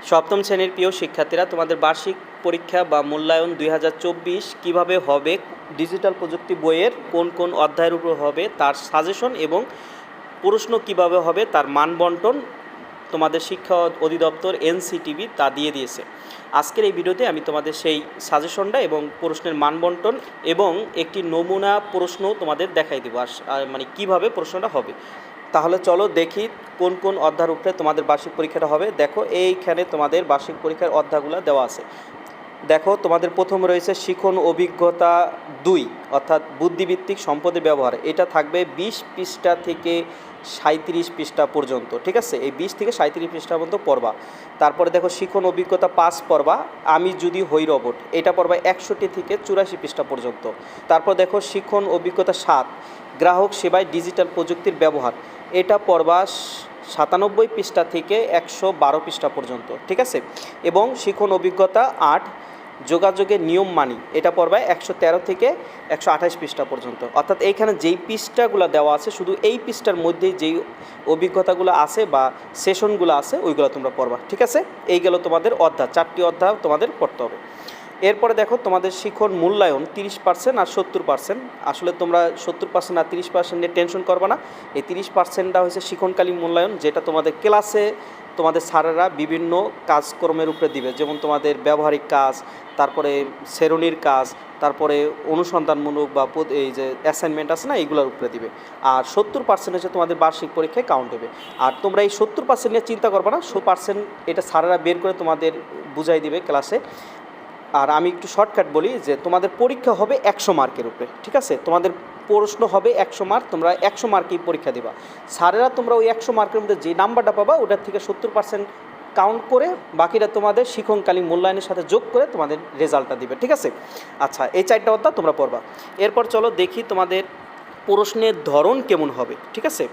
সপ্তম শ্রেণীর প্রিয় শিক্ষার্থীরা, তোমাদের বার্ষিক পরীক্ষা বা মূল্যায়ন 2024 কিভাবে হবে, ডিজিটাল প্রযুক্তি বইয়ের কোন কোন অধ্যায়ের উপর হবে, তার সাজেশন এবং প্রশ্ন কিভাবে হবে, তার মানবন্টন তোমাদের শিক্ষা অধিদপ্তর NCTB তা দিয়ে দিয়েছে। আজকের এই ভিডিওতে আমি তোমাদের সেই সাজেশনটা এবং প্রশ্নের মানবন্টন এবং একটি নমুনা প্রশ্ন তোমাদের দেখাই দেবো, আর মানে কীভাবে প্রশ্নটা হবে। তাহলে চলো দেখি কোন কোন অধ্যায়ের উপরে তোমাদের বার্ষিক পরীক্ষাটা হবে। দেখো এইখানে তোমাদের বার্ষিক পরীক্ষার অধ্যায়গুলো দেওয়া আছে। দেখো তোমাদের প্রথম রয়েছে শিখন অভিজ্ঞতা 2, অর্থাৎ বুদ্ধিভিত্তিক সম্পদের ব্যবহার। এটা থাকবে 20 পৃষ্ঠা থেকে 37 পৃষ্ঠা পর্যন্ত, ঠিক আছে? এই 20 থেকে 37 পৃষ্ঠা পর্যন্ত পড়বা। তারপরে দেখো শিখন অভিজ্ঞতা 5 পড়বা, আমি যদি হই রোবট। এটা পড়বা 61 থেকে 84 পৃষ্ঠা পর্যন্ত। তারপর দেখো শিখন অভিজ্ঞতা 7, গ্রাহক সেবায় ডিজিটাল প্রযুক্তির ব্যবহার। এটা পড়বা 97 পৃষ্ঠা থেকে 112 পৃষ্ঠা পর্যন্ত, ঠিক আছে? এবং শিখন অভিজ্ঞতা 8, যোগাযোগের নিয়ম মানি। এটা পড়বে 113 থেকে 128 পৃষ্ঠা পর্যন্ত। অর্থাৎ এইখানে যেই পৃষ্ঠাগুলো দেওয়া আছে, শুধু এই পৃষ্ঠার মধ্যেই যেই অভিজ্ঞতাগুলো আছে বা সেশনগুলো আছে ওইগুলো তোমরা পড়বা, ঠিক আছে? এই গেল তোমাদের অধ্যায়, 4টি অধ্যায় তোমাদের পড়তে হবে। এরপরে দেখো তোমাদের শিখন মূল্যায়ন 30% আর 70%। আসলে তোমরা 70% আর 30% নিয়ে টেনশন করবে না। এই 30%টা হচ্ছে শিখনকালীন মূল্যায়ন, যেটা তোমাদের ক্লাসে তোমাদের স্যারেরা বিভিন্ন কাজকর্মের উপরে দিবে, যেমন তোমাদের ব্যবহারিক কাজ, তারপরে শ্রেণীর কাজ, তারপরে অনুসন্ধানমূলক বা এই যে অ্যাসাইনমেন্ট আছে না, এইগুলোর উপরে দিবে। আর 70% হচ্ছে তোমাদের বার্ষিক পরীক্ষায় কাউন্ট হবে। আর তোমরা এই 70% নিয়ে চিন্তা করবে না, 100% এটা স্যারেরা বের করে তোমাদের বুঝাই দিবে ক্লাসে। আর আমি একটু শর্টকাট বলি যে তোমাদের পরীক্ষা হবে 100 মার্কের উপরে, ঠিক আছে? তোমাদের প্রশ্ন হবে 100 মার্ক, তোমরা 100 মার্কেই পরীক্ষা দেবা। স্যারেরা তোমরা ওই 100 মার্কের মধ্যে যে নাম্বারটা পাবা ওটার থেকে 70% কাউন্ট করে বাকিটা তোমাদের শিক্ষণকালীন মূল্যায়নের সাথে যোগ করে তোমাদের রেজাল্টটা দিবে, ঠিক আছে? আচ্ছা, এই 4টা অধ্যায় তোমরা পড়বা। এরপর চলো দেখি তোমাদের প্রশ্নের ধরন কেমন হবে, ঠিক আছে?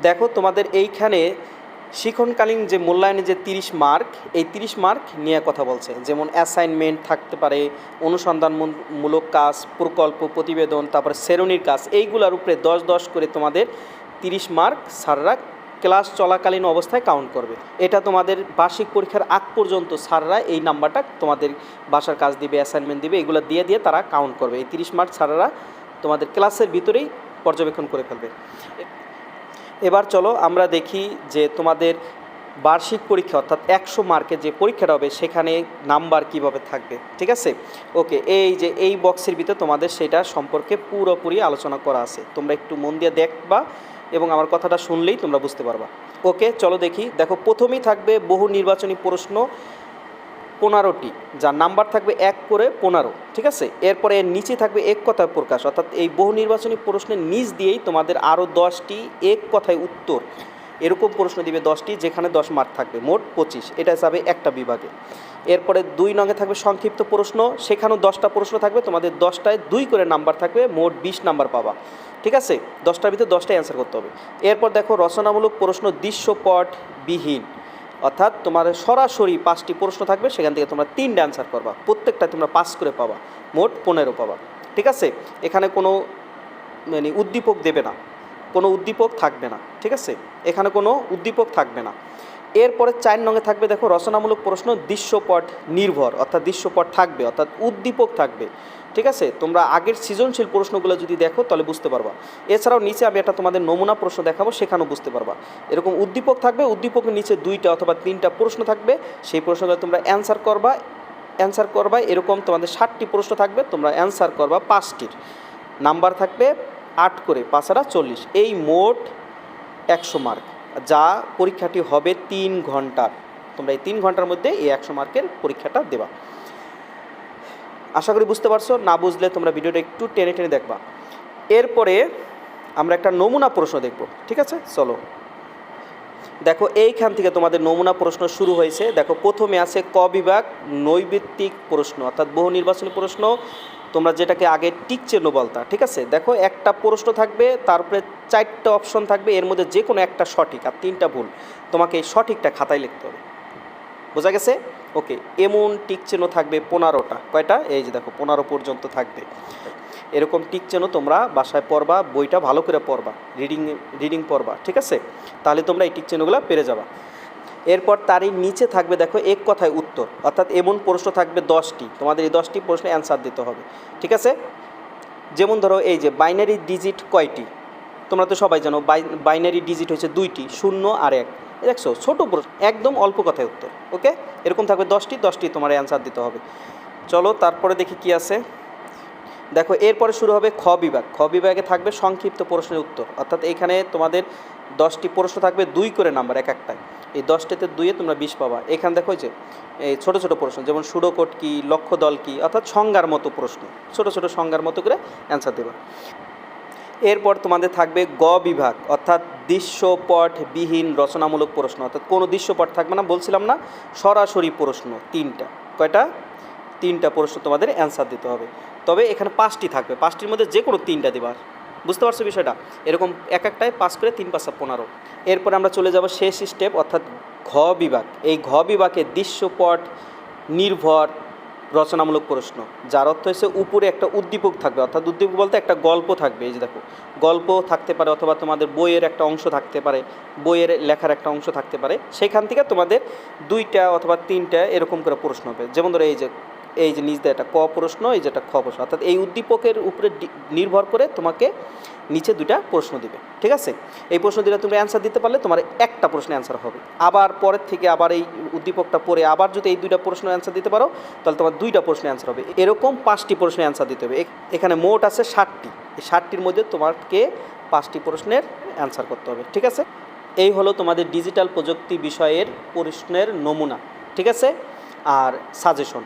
দেখো তোমাদের এইখানে শিক্ষণকালীন যে মূল্যায়নে যে 30 মার্ক, এই 30 মার্ক নিয়ে কথা বলছে। যেমন অ্যাসাইনমেন্ট থাকতে পারে, অনুসন্ধানমূলক কাজ, প্রকল্প, প্রতিবেদন, তারপরে শ্রেণীর কাজ, এইগুলোর উপরে 10-10 করে তোমাদের 30 মার্ক স্যাররা ক্লাস চলাকালীন অবস্থায় কাউন্ট করবে। এটা তোমাদের বার্ষিক পরীক্ষার আগ পর্যন্ত স্যাররা এই নাম্বারটা তোমাদের বাসার কাজ দিবে, অ্যাসাইনমেন্ট দিবে, এগুলো দিয়ে দিয়ে তারা কাউন্ট করবে। এই 30 মার্ক স্যাররা তোমাদের ক্লাসের ভিতরেই পর্যবেক্ষণ করে ফেলবে। এবার চলো আমরা দেখি যে তোমাদের বার্ষিক পরীক্ষা অর্থাৎ 100 মার্কের যে পরীক্ষাটা হবে সেখানে নাম্বার কিভাবে থাকবে, ঠিক আছে? ওকে, এই যে এই বক্সের ভিতরে তোমাদের সেটা সম্পর্কে পুরোপুরি আলোচনা করা আছে। তোমরা একটু মন দিয়ে দেখবা এবং আমার কথাটা শুনলেই তোমরা বুঝতে পারবা। ওকে, চলো দেখি। দেখো প্রথমেই থাকবে বহু নির্বাচনী প্রশ্ন 15টি, যার নাম্বার থাকবে 1 করে 15, ঠিক আছে? এরপরে এর নিচে থাকবে এক কথায় প্রকাশ, অর্থাৎ এই বহু নির্বাচনী প্রশ্নের নিচ দিয়েই তোমাদের আরও 10টি এক কথায় উত্তর এরকম প্রশ্ন দিবে 10টি, যেখানে 10 মার্ক থাকবে, মোট 25। এটা হিসাবে একটা বিভাগে। এরপরে 2 নঙে থাকবে সংক্ষিপ্ত প্রশ্ন, সেখানেও 10টা প্রশ্ন থাকবে, তোমাদের 10টায় 2 করে নাম্বার থাকবে, মোট 20 নাম্বার পাবা, ঠিক আছে? 10টার ভিতরে 10টাই অ্যান্সার করতে হবে। এরপর দেখো রচনামূলক প্রশ্ন দৃশ্যপটবিহীন, অর্থাৎ তোমার সরাসরি 5টি প্রশ্ন থাকবে, সেখান থেকে তোমরা 3টা অ্যান্সার করবা, প্রত্যেকটা তোমরা 5 করে পাবা, মোট 15 পাবা, ঠিক আছে? এখানে কোনো মানে উদ্দীপক দেবে না, কোনো উদ্দীপক থাকবে না, ঠিক আছে? এখানে কোনো উদ্দীপক থাকবে না। এরপরে 4 নঙে থাকবে দেখো রচনামূলক প্রশ্ন দৃশ্যপট নির্ভর, অর্থাৎ দৃশ্যপট থাকবে, অর্থাৎ উদ্দীপক থাকবে, ঠিক আছে? তোমরা আগের সৃজনশীল প্রশ্নগুলো যদি দেখো তাহলে বুঝতে পারবা। এছাড়াও নিচে আমি একটা তোমাদের নমুনা প্রশ্ন দেখাবো, সেখানেও বুঝতে পারবা। এরকম উদ্দীপক থাকবে, উদ্দীপকের নিচে 2টা অথবা 3টা প্রশ্ন থাকবে, সেই প্রশ্নগুলো তোমরা অ্যান্সার করবা। এরকম তোমাদের 60টি প্রশ্ন থাকবে, তোমরা অ্যান্সার করবা 5টির। নাম্বার থাকবে 8 করে, 5 আর 40, এই মোট 100 মার্ক, যা পরীক্ষাটি হবে 3 ঘন্টার। তোমরা এই 3 ঘন্টার মধ্যে এই 100 মার্কের পরীক্ষাটা দেবা। আশা করি বুঝতে পারছো। না বুঝলে তোমরা ভিডিওটা একটু টেনে টেনে দেখবা। এরপরে আমরা একটা নমুনা প্রশ্ন দেখব, ঠিক আছে? চলো দেখো এইখান থেকে তোমাদের নমুনা প্রশ্ন শুরু হয়েছে। দেখো প্রথমে আছে ক বিভাগ নৈর্ব্যক্তিক প্রশ্ন, অর্থাৎ বহু নির্বাচনী প্রশ্ন, তোমরা যেটাকে আগে টিক চিহ্ন বলতা, ঠিক আছে? দেখো একটা প্রশ্ন থাকবে, তারপরে 4টা অপশন থাকবে, এর মধ্যে যে কোনো একটা সঠিক আর 3টা ভুল। তোমাকে এই সঠিকটা খাতায় লিখতে হবে, বোঝা গেছে? ওকে, এমন টিক চিহ্ন থাকবে 15টা। কয়টা? এই যে দেখো 15 পর্যন্ত থাকবে। এরকম টিক চিহ্ন তোমরা বাসায় পড়বা, বইটা ভালো করে পড়বা, রিডিং পড়বা, ঠিক আছে? তাহলে তোমরা এই টিক চিহ্নগুলো পেরে যাবা। এরপর তারই নিচে থাকবে দেখো এক কথায় উত্তর, অর্থাৎ এমন প্রশ্ন থাকবে 10টি, তোমাদের এই 10টি প্রশ্নে অ্যান্সার দিতে হবে। ঠিক আছে, যেমন ধরো এই যে বাইনারি ডিজিট কয়টি, তোমরা তো সবাই জানো বাইনারি ডিজিট হচ্ছে 2টি, 0 আর 1। দেখছো ছোটো প্রশ্ন, একদম অল্প কথায় উত্তর। ওকে, এরকম থাকবে 10টি তোমার অ্যান্সার দিতে হবে। চলো তারপরে দেখি কি আছে। দেখো এরপরে শুরু হবে খ বিভাগ। খ বিভাগে থাকবে সংক্ষিপ্ত প্রশ্নের উত্তর, অর্থাৎ এখানে তোমাদের 10টি প্রশ্ন থাকবে 2 করে নাম্বার এক একটায়। এই 10টিতে 2-এ তোমরা 20 পাবা। এখানে দেখো যে এই ছোটো ছোটো প্রশ্ন, যেমন সুডোকোড কী, লক্ষ্য দল কী, অর্থাৎ সংজ্ঞার মতো প্রশ্ন, ছোটো ছোটো সংজ্ঞার মতো করে অ্যান্সার দেবা। এরপর তোমাদের থাকবে গ বিভাগ, অর্থাৎ দৃশ্যপটবিহীন রচনামূলক প্রশ্ন, অর্থাৎ কোনো দৃশ্যপট থাকবে না, বলছিলাম না, সরাসরি প্রশ্ন 3টা। কয়টা? 3টা প্রশ্ন তোমাদের অ্যান্সার দিতে হবে। তবে এখানে 5টি থাকবে, 5টির মধ্যে যে কোনো 3টা দেবার। বুঝতে পারছো বিষয়টা? এরকম এক একটায় 5 করে 3 5 15। এরপরে আমরা চলে যাব শেষ স্টেপ, অর্থাৎ ঘ বিভাগ। এই ঘ বিভাগে দৃশ্যপট নির্ভর রচনামূলক প্রশ্ন, যার অর্থ হচ্ছে উপরে একটা উদ্দীপক থাকবে, অর্থাৎ উদ্দীপক বলতে একটা গল্প থাকবে। এই যে দেখো, গল্প থাকতে পারে, অথবা তোমাদের বইয়ের একটা অংশ থাকতে পারে, বইয়ের লেখার একটা অংশ থাকতে পারে, সেখান থেকে তোমাদের 2টা অথবা 3টা এরকম করে প্রশ্ন হবে। যেমন ধরো এই যে নিচ দিয়ে একটা ক প্রশ্ন, এই যে একটা খ প্রশ্ন, অর্থাৎ এই উদ্দীপকের উপরে নির্ভর করে তোমাকে নিচে 2টা প্রশ্ন দিবে। ঠিক আছে, এই প্রশ্ন দিলে তুমি অ্যান্সার দিতে পারলে তোমার একটা প্রশ্নে অ্যান্সার হবে। আবার পরের থেকে আবার এই উদ্দীপকটা পড়ে আবার যদি এই 2টা প্রশ্ন অ্যান্সার দিতে পারো, তাহলে তোমার 2টা প্রশ্নে অ্যান্সার হবে। এরকম 5টি প্রশ্নে অ্যান্সার দিতে হবে। এখানে মোট আছে 60টি। এই 60টির মধ্যে তোমাকে 5টি প্রশ্নের অ্যান্সার করতে হবে। ঠিক আছে, এই হলো তোমাদের ডিজিটাল প্রযুক্তি বিষয়ের প্রশ্নের নমুনা। ঠিক আছে, আর সাজেশন।